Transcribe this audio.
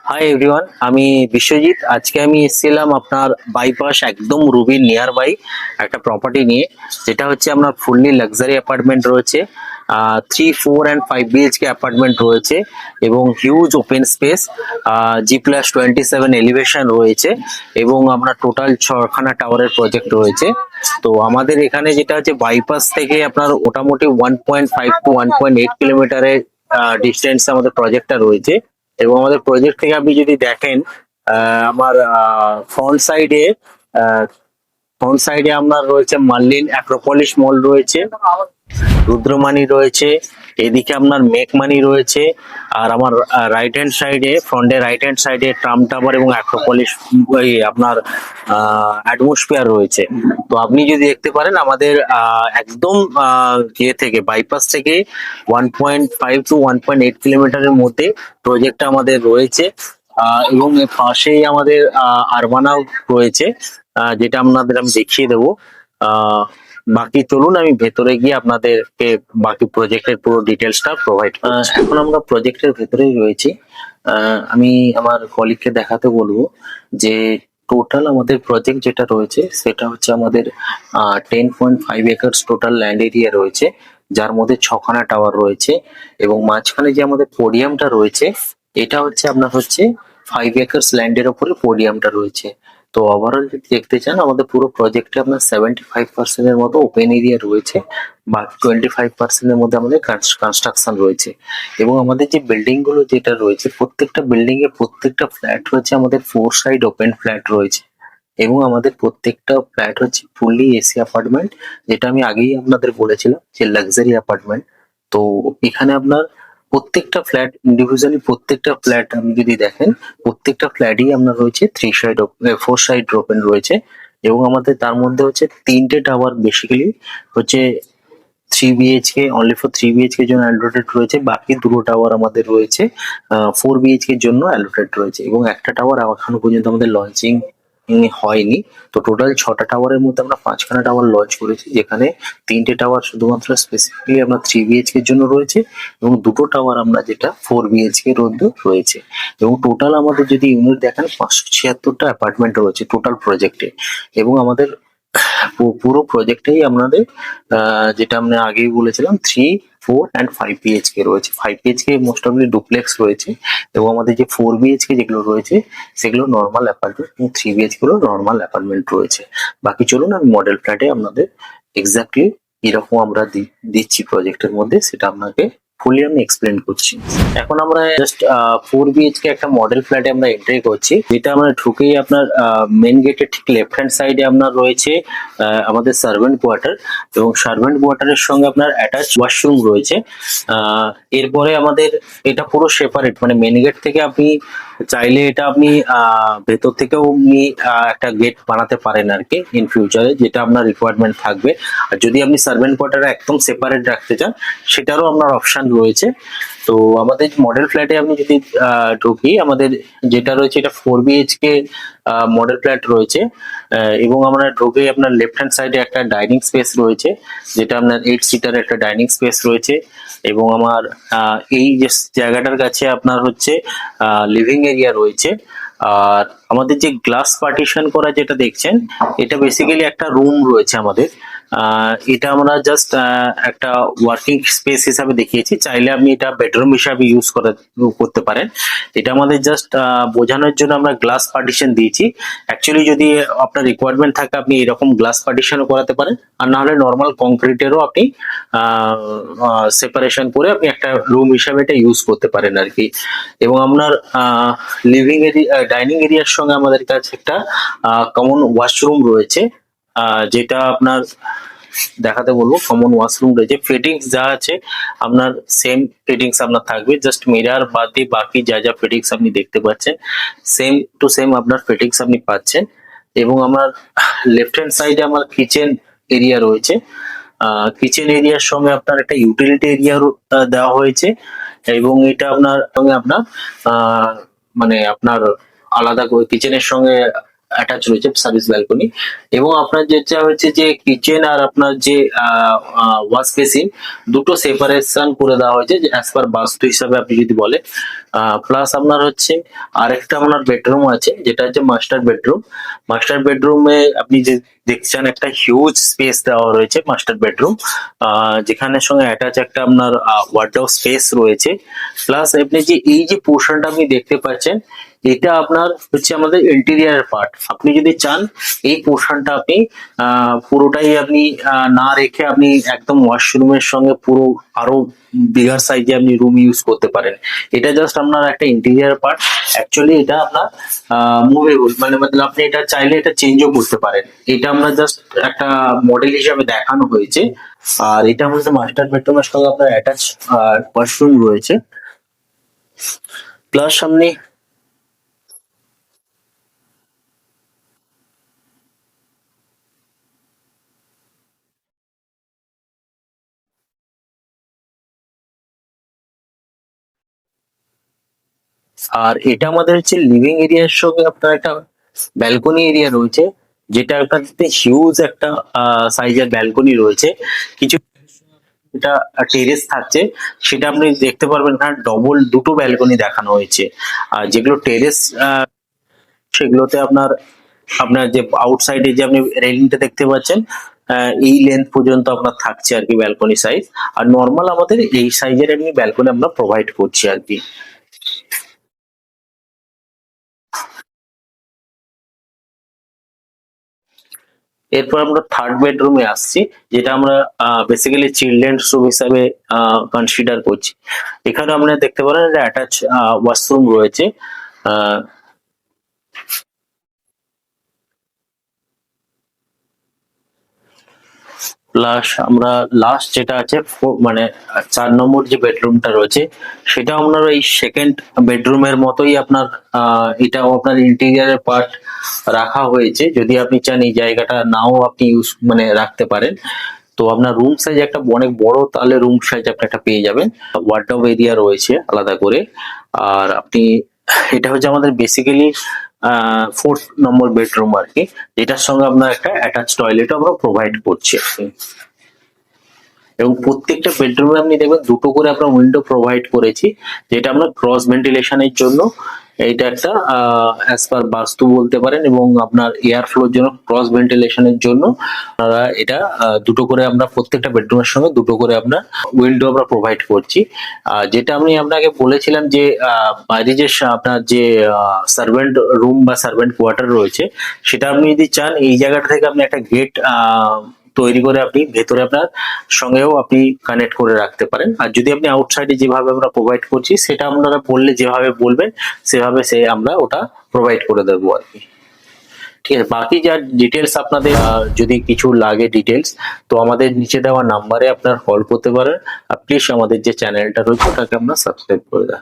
Hi everyone, আমি বিশ্বজিৎ। আজকে আমি এসেছিলাম আপনার বাইপাস একদম রুবির নিয়ার বাই একটা প্রপার্টি নিয়ে, যেটা হচ্ছে আপনার ফুললি লাক্সারি অ্যাপার্টমেন্ট রয়েছে। 3, 4 and 5 BHK অ্যাপার্টমেন্ট রয়েছে এবং huge open space, G+27 elevation রয়েছে এবং আপনার টোটাল ছখানা টাওয়ারের প্রজেক্ট রয়েছে। তো আমাদের এখানে যেটা হচ্ছে বাইপাস থেকে আপনার মোটামুটি 1.5 to 1.8 কিলোমিটারের ডিস্টেন্স আমাদের প্রজেক্টটা রয়েছে। এবং আমাদের প্রজেক্ট থেকে আপনি যদি দেখেন, আমার ফ্রন্ট সাইডে আপনার রয়েছে মার্লিন অ্যাক্রোপলিস মল রয়েছে, রুদ্রমানি রয়েছে, এদিকে আপনার মেকমানি রয়েছে। আর আমার রাইট হ্যান্ড সাইডে ট্রাম টাওয়ার এবং অ্যাক্রোপলিস আপনার অ্যাটমসফিয়ার রয়েছে। তো আপনি যদি দেখতে পারেন আমাদের একদম ইয়ে থেকে বাইপাস থেকে 1.5 to 1.8 কিলোমিটারের মধ্যে প্রজেক্টটা আমাদের রয়েছে। এবং এর পাশেই আমাদের আরবানাও রয়েছে, যেটা আপনাদের আমি দেখিয়ে দেবো। আহ বাকি চলুন আমি ভেতরে গিয়ে আপনাদেরকে বাকি প্রজেক্টের পুরো ডিটেলসটা প্রোভাইড করছি। এখন আমরা প্রজেক্টের ভেতরেই রয়েছি। আমি আমার কলিগকে দেখাতে বলবো যে টোটাল আমাদের প্রজেক্ট যেটা রয়েছে সেটা হচ্ছে আমাদের 10.5 একর্স টোটাল ল্যান্ড এরিয়া রয়েছে, যার মধ্যে ছখানা টাওয়ার রয়েছে এবং মাঝখানে যে আমাদের পোডিয়ামটা রয়েছে এটা হচ্ছে আপনার হচ্ছে 5 একর্স ল্যান্ডের ওপরে পোডিয়ামটা রয়েছে। তো ওভারঅল যদি দেখতে চান আমাদের পুরো প্রজেক্টে আপনার 75% এর মতো ওপেন এরিয়া রয়েছে, বাকি 25% এর মধ্যে আমাদের কনস্ট্রাকশন রয়েছে। এবং আমাদের যে বিল্ডিং গুলো যেটা রয়েছে প্রত্যেকটা বিল্ডিং এর প্রত্যেকটা ফ্ল্যাট হচ্ছে আমাদের 4 সাইড ওপেন ফ্ল্যাট রয়েছে। এবং আমাদের প্রত্যেকটা ফ্ল্যাট হচ্ছে ফুললি এসি অ্যাপার্টমেন্ট, যেটা আমি আগেই আপনাদের বলেছিলাম যে লাক্সারি অ্যাপার্টমেন্ট। তো এখানে আপনার প্রত্যেকটা ফ্ল্যাট ইন্ডিভিজুয়ালি, প্রত্যেকটা ফ্ল্যাট আপনি যদি দেখেন প্রত্যেকটা ফ্ল্যাটই আপনার রয়েছে 4 সাইড ওপেন রয়েছে। এবং আমাদের তার মধ্যে হচ্ছে 3টে টাওয়ার বেসিক্যালি হচ্ছে 3 BHK, অনলি ফর 3 BHK জন্য অ্যালোটেড রয়েছে, বাকি দুটো টাওয়ার আমাদের রয়েছে 4 BHK জন্য অ্যালোটেড রয়েছে। এবং একটা টাওয়ার এখনো পর্যন্ত আমাদের লঞ্চিং হয়নি। তো টোটাল 6টা টাওয়ারের মধ্যে আমরা 5খানা টাওয়ার লঞ্চ করেছি, যেখানে 3টে টাওয়ার শুধুমাত্র স্পেসিফিকলি আমরা 3 BHK এর জন্য রয়েছে এবং দুটো টাওয়ার আমরা যেটা 4 BHK এর মধ্যে রয়েছে। এবং টোটাল আমাদের যদি ইউনিট দেখেন 576টা অ্যাপার্টমেন্ট রয়েছে টোটাল প্রজেক্টে। এবং আমাদের পুরো প্রজেক্টেই আপনাদের যেটা আমরা আগেই বলেছিলাম 3, 4 and 5 BHK রয়েছে। 5 BHK মোস্ট অফলি ডুপ্লেক্স রয়েছে এবং আমাদের যে 4 BHK যেগুলো রয়েছে সেগুলো নর্মাল অ্যাপার্টমেন্ট এবং 3 BHK গুলো নর্মাল অ্যাপার্টমেন্ট রয়েছে। বাকি চলুন আমি মডেল ফ্ল্যাটে আপনাদের এক্স্যাক্টলি এরকম আমরা দিচ্ছি প্রজেক্টের মধ্যে সেটা আপনাকে ফুলি আমি এক্সপ্লেন করছি। এখন আমরা জাস্ট 4 BHK একটা মডেল ফ্ল্যাটে আমরা এন্ট্রি করছি, যেটা আমরা ঢুকেই আপনার মেন গেটের ঠিক লেফট হ্যান্ড সাইডে আপনার রয়েছে আমাদের সার্ভেন্ট কোয়ার্টার এবং সার্ভেন্ট কোয়ার্টারের সঙ্গে আপনার অ্যাটাচ ওয়াশরুম রয়েছে। এরপরে আমাদের এটা পুরো সেপারেট, মানে মেন গেট থেকে আপনি চাইলে এটা আপনি ভেতর থেকেও আপনি একটা গেট বানাতে পারেন আর কি ইন ফিউচারে, যেটা আপনার রিকোয়ারমেন্ট থাকবে। আর যদি আপনি সার্ভেন্ট কোয়ার্টার একদম সেপারেট রাখতে চান সেটারও আপনার অপশন রয়েছে। তো আমাদের মডেল ফ্ল্যাটে আপনি যদি ঢুকি, আমাদের যেটা রয়েছে এটা 4 BHK মডেল ফ্ল্যাট রয়েছে। এবং আমরা ঢুকে আপনার লেফট হ্যান্ড সাইডে একটা ডাইনিং স্পেস রয়েছে, যেটা আপনার 8 সিটার একটা ডাইনিং স্পেস রয়েছে। এবং আমার এই যে জায়গাটার কাছে আপনার হচ্ছে লিভিং এরিয়া রয়েছে। আর আমাদের যে গ্লাস পার্টিশন করা যেটা দেখছেন এটা বেসিক্যালি একটা রুম রয়েছে আমাদের। এটা আমরা জাস্ট একটা ওয়ার্কিং স্পেস হিসাবে দেখিয়েছি, চাইলে আপনি এটা বেডরুম হিসাবে ইউজ করতে পারেন। এটা আমাদের জাস্ট বোঝানোর জন্য আমরা গ্লাস পার্টিশন দিয়েছি। অ্যাকচুয়ালি যদি আপনার রিকোয়ারমেন্ট থাকে আপনি এরকম গ্লাস পার্টিশনও করাতে পারেন, আর না হলে নর্মাল কংক্রিটেরও আপনি সেপারেশন করে আপনি একটা রুম হিসাবে এটা ইউজ করতে পারেন আর কি। এবং আপনার লিভিং এরিয়া ডাইনিং এরিয়ার সঙ্গে আমাদের কাছে একটা কমন ওয়াশরুম রয়েছে, যেটা আপনার দেখাতে বলবো। কমন ওয়াশরুম রয়েছে, ফিটিংস যা আছে আপনার সেম ফিটিংস আপনার থাকবে, জাস্ট মিরার বাদ দিয়ে বাকি যা যা ফিটিংস আপনি দেখতে পাচ্ছেন সেম টু সেম আপনার ফিটিংস আপনি পাচ্ছেন। এবং আমার লেফট হ্যান্ড সাইডে আমার কিচেন এরিয়া রয়েছে। কিচেন এরিয়ার সঙ্গে আপনার একটা ইউটিলিটি এরিয়া দেওয়া হয়েছে। এবং এটা আপনার সঙ্গে আপনার মানে আপনার আলাদা করে কিচেনের সঙ্গে অ্যাটাচ রয়েছে সার্ভিস ব্যালকনি। এবং আপনার যেটা হচ্ছে যে কিচেন আর আপনার যে ওয়াশ বেসিন দুটো সেপারেশন করে দেওয়া হয়েছে অ্যাজ পার বাস্তু হিসাবে আপনি যদি বলেন। প্লাস আপনার হচ্ছে আরেকটা আপনার বেডরুম আছে যেটা হচ্ছে মাস্টার বেডরুম। মাস্টার বেডরুমে আপনি যে দেখছেন একটা হিউজ স্পেস দেওয়া রয়েছে মাস্টার বেডরুম, যেখানে সঙ্গে অ্যাটাচ একটা আপনার ওয়ার্ডরোব স্পেস রয়েছে। প্লাস আপনি যে এই যে পোর্শনটা আপনি দেখতে পাচ্ছেন এটা আপনার হচ্ছে আমাদের ইন্টেরিয়ার পার্ট। আপনি যদি চান এই পোর্শনটা আপনি পুরোটাই আপনি না রেখে আপনি একদম ওয়াশরুমের সঙ্গে পুরো আরো বিগার সাইজে আপনি রুম ইউজ করতে পারেন। এটা জাস্ট আপনার একটা ইন্টেরিয়ার পার্ট। অ্যাকচুয়ালি এটা আপনার মুভেবল, মানে মতলব আপনি এটা চাইলে এটা চেঞ্জও করতে পারেন। এটা আমরা জাস্ট একটা মডেল হিসাবে দেখানো হয়েছে। আর এটা আমাদের মাস্টার বেডরুমের সঙ্গে আপনার অ্যাটাচ ওয়াশরুম রয়েছে। প্লাস সামনে আর এটা আমাদের হচ্ছে লিভিং এরিয়ার সঙ্গে আপনার একটা ব্যালকনি এরিয়া রয়েছে, যেটা একটা হিউজ একটা সাইজের ব্যালকনি রয়েছে। কিছু এটা টেরেস থাকছে, সেটা আপনি দেখতে পারবেন এখানে ডবল দুটো ব্যালকনি দেখানো হয়েছে। আর যেগুলো টেরেস সেগুলোতে আপনার আপনার যে আউটসাইডে যে আপনি রেলিংটা দেখতে পাচ্ছেন এই লেন্থ পর্যন্ত আপনার থাকছে আর কি ব্যালকনি সাইজ। আর নর্মাল আমাদের এই সাইজের এমনি ব্যালকনি আমরা প্রোভাইড করছি আর কি। এরপর আমরা থার্ড বেডরুমে আসছি, যেটা আমরা বেসিক্যালি চিলড্রেন্স রুম হিসাবে কনসিডার করছি। এখানে আপনারা দেখতে পারেন অ্যাটাচ ওয়াশরুম রয়েছে। আহ, প্লাস আমরা লাস্ট যেটা আছে মানে 4 নম্বর যে বেডরুমটা রয়েছে সেটা আপনার এই সেকেন্ড বেডরুমের মতোই আপনার এটাও আপনার ইন্টেরিয়ারের পার্ট রাখা হয়েছে। যদি আপনি চান এই জায়গাটা নাও আপনি ইউজ মানে রাখতে পারেন। তো আপনার রুম সাইজ একটা অনেক বড়, তাহলে রুম সাইজ আপনি একটা পেয়ে যাবেন। ওয়ার্ডরোব এরিয়া রয়েছে আলাদা করে। আর আপনি এটা হচ্ছে আমাদের বেসিক্যালি 4 নম্বর বেডরুম আর কি, যেটার সঙ্গে আপনার একটা অ্যাটাচ টয়লেট আমরা প্রোভাইড করছি আর কি। এবং প্রত্যেকটা বেডরুমে আপনি দেখবেন দুটো করে আমরা উইন্ডো প্রোভাইড করেছি, যেটা আমরা ক্রস ভেন্টিলেশনের জন্য। এইটা একটা অ্যাজ পার বাস্তু বলতে পারেন, এবং আপনার এয়ার ফ্লোর জন্য ক্রস ভেন্টিলেশনের জন্য আপনারা এটা দুটো করে আমরা প্রত্যেকটা বেডরুমের সঙ্গে দুটো করে আমরা উইন্ডো আমরা প্রোভাইড করছি। যেটা আমি আপনাকে বলেছিলাম যে বাইরে যে আপনার যে সার্ভেন্ট রুম বা সার্ভেন্ট কোয়ার্টার রয়েছে, সেটা আপনি যদি চান এই জায়গাটা থেকে আপনি একটা গেট তৈরি করে আপনি ভেতরে আপনার সঙ্গেও আপনি কানেক্ট করে রাখতে পারেন। আর যদি আপনি আউটসাইডে যেভাবে আমরা প্রোভাইড করছি সেটা আপনারা বললে যেভাবে বলবেন সেভাবে আমরা ওটা প্রোভাইড করে দেবো আর কি। ঠিক আছে, বাকি যা ডিটেলস আপনাদের যদি কিছু লাগে ডিটেলস, তো আমাদের নিচে দেওয়া নাম্বারে আপনার কল করতে পারেন। আর প্লিজ আমাদের যে চ্যানেলটা রয়েছে ওটাকে আমরা সাবস্ক্রাইব করে দেন।